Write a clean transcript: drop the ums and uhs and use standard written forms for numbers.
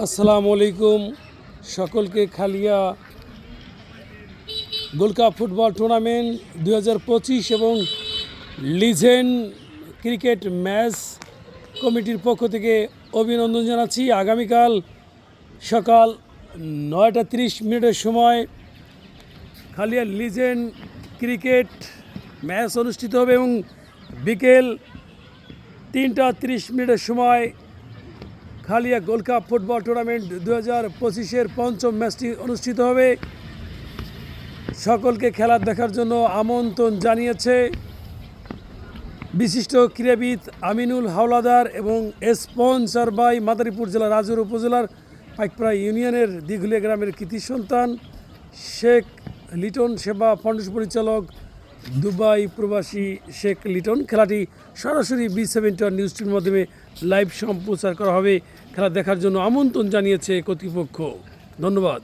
আসসালামু আলাইকুম সকলকে। Khalia gold cup football tournament 2025 এবং লিজেন্ড ক্রিকেট ম্যাচ কমিটির পক্ষ থেকে অভিনন্দন জানাচ্ছি। আগামীকাল সকাল 9টা 30 সময় খালিয়া লিজেন্ড ক্রিকেট ম্যাচ অনুষ্ঠিত হবে এবং বিকেল 3টা 30 সময় Khalia gold cup football tournament 2025-এর পঞ্চম ম্যাচটি অনুষ্ঠিত হবে। সকলকে খেলা দেখার জন্য আমন্ত্রণ জানিয়েছে বিশিষ্ট ক্রীড়াবিদ আমিনুল হাওলাদার এবং স্পন্সর বাই মাদারীপুর জেলার রাজুর উপজেলার পাইকপাড়া ইউনিয়নের দিঘুলিয়া গ্রামের কৃতি সন্তান শেখ লিটন সেবা ফাউন্ডেশন পরিচালক দুবাই প্রবাসী শেখ লিটন। খেলাটি সরাসরি B7 নিউজ টিভির মাধ্যমে লাইভ সম্প্রচার করা হবে। খেলা দেখার জন্য আমন্ত্রণ জানিয়েছে কর্তৃপক্ষ। ধন্যবাদ।